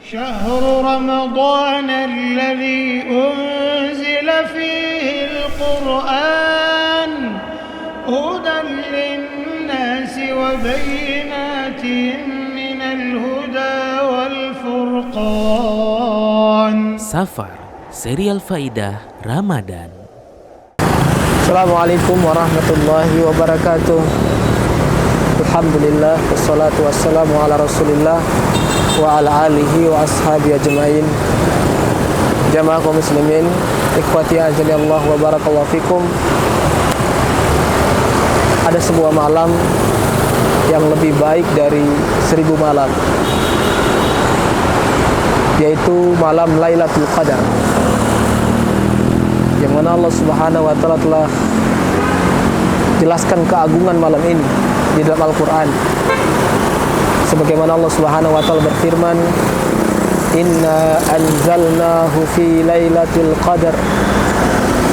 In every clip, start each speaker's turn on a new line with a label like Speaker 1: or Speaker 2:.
Speaker 1: شهر رمضان الذي أنزل فيه القرآن هدى للناس وبينات من الهدى والفرقان.
Speaker 2: Safar, serial Faidah Ramadan.
Speaker 3: Assalamualaikum warahmatullahi wabarakatuh. Alhamdulillah, wassalatu wassalamu ala rasulillah wa ala alihi wa ashabi ajma'in. Jamaah kaum muslimin, ikhwati azani Allah wa barakallahu fikum. Ada sebuah malam yang lebih baik dari 1000 malam, yaitu malam Lailatul Qadar, yang mana Allah Subhanahu wa taala telah jelaskan keagungan malam ini di dalam Al-Qur'an. Sebagaimana Allah Subhanahu wa taala berfirman, "Inna anzalnahu fi lailatul qadar."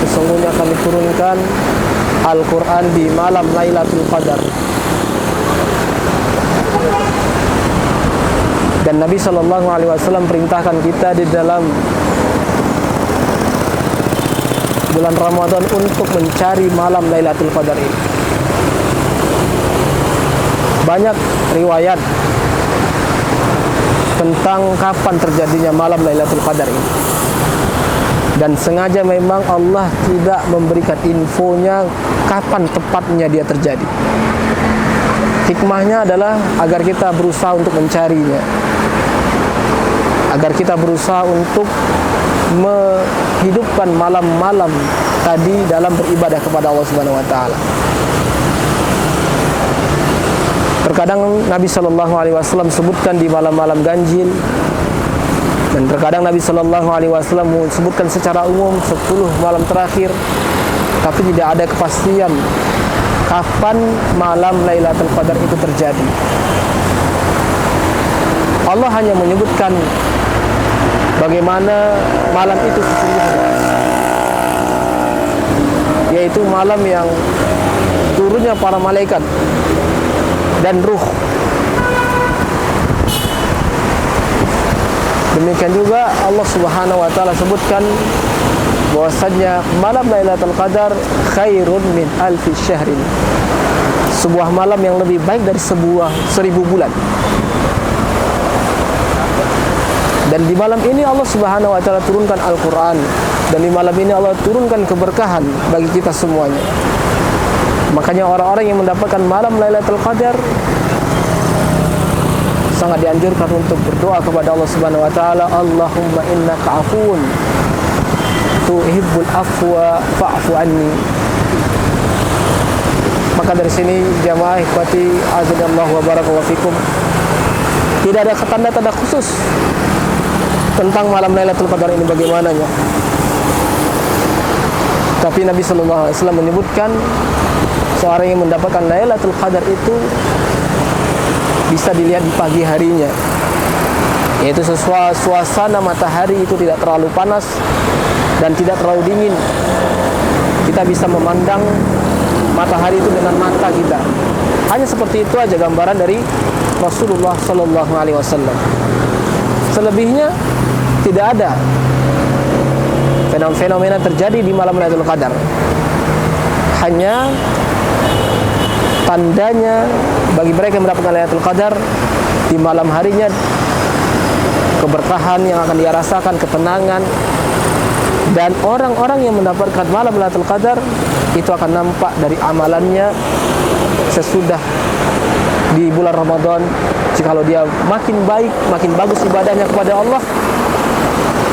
Speaker 3: Sesungguhnya kami turunkan Al-Qur'an di malam Lailatul Qadar. Dan Nabi sallallahu alaihi wasallam perintahkan kita di dalam bulan Ramadan untuk mencari malam Lailatul Qadar ini. Banyak riwayat tentang kapan terjadinya malam Lailatul Qadar ini. Dan sengaja memang Allah tidak memberikan infonya kapan tepatnya dia terjadi. Hikmahnya adalah agar kita berusaha untuk mencarinya, agar kita berusaha untuk menghidupkan malam-malam tadi dalam beribadah kepada Allah Subhanahu wa taala. Terkadang Nabi sallallahu alaihi wasallam sebutkan di malam-malam ganjil, dan terkadang Nabi sallallahu alaihi wasallam sebutkan secara umum 10 malam terakhir, tapi tidak ada kepastian kapan malam Lailatul Qadar itu terjadi. Allah hanya menyebutkan bagaimana malam itu sesungguhnya, yaitu malam yang turunnya para malaikat dan ruh. Demikian juga Allah Subhanahu wa taala sebutkan bahwasanya malam Lailatul Qadar khairun min alfi syahrin. Sebuah malam yang lebih baik dari 1000 bulan. Dan di malam ini Allah Subhanahu wa taala turunkan Al-Qur'an, dan di malam ini Allah turunkan keberkahan bagi kita semuanya. Makanya orang-orang yang mendapatkan malam Lailatul Qadar sangat dianjurkan untuk berdoa kepada Allah Subhanahu wa taala, Allahumma innaka afuwun tuhibbul afwa fa'fu anni. Maka dari sini jamaah ikhwati azanallahu wa barakallahu fikum, tidak ada tanda-tanda khusus tentang malam Lailatul Qadar ini bagaimananya. Tapi Nabi sallallahu alaihi wasallam menyebutkan seorang yang mendapatkan Lailatul Qadar itu bisa dilihat di pagi harinya, yaitu suasana matahari itu tidak terlalu panas dan tidak terlalu dingin. Kita bisa memandang matahari itu dengan mata kita. Hanya seperti itu aja gambaran dari Rasulullah sallallahu alaihi wasallam. Selebihnya tidak ada fenomena terjadi di malam Lailatul Qadar. Hanya tandanya bagi mereka yang mendapatkan Lailatul Qadar di malam harinya, keberkahan yang akan dia rasakan, ketenangan. Dan orang-orang yang mendapatkan malam Lailatul Qadar itu akan nampak dari amalannya sesudah di bulan Ramadan. Jikalau dia makin baik, makin bagus ibadahnya kepada Allah,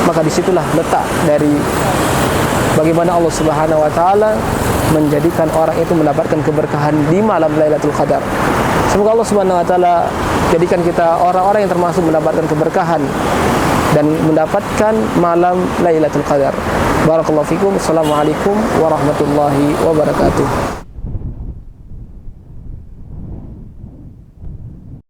Speaker 3: maka disitulah letak dari bagaimana Allah Subhanahu wa taala menjadikan orang itu mendapatkan keberkahan di malam Lailatul Qadar. Semoga Allah Subhanahu wa taala jadikan kita orang-orang yang termasuk mendapatkan keberkahan dan mendapatkan malam Lailatul Qadar. Barakallahu fikum. Assalamualaikum warahmatullahi wabarakatuh.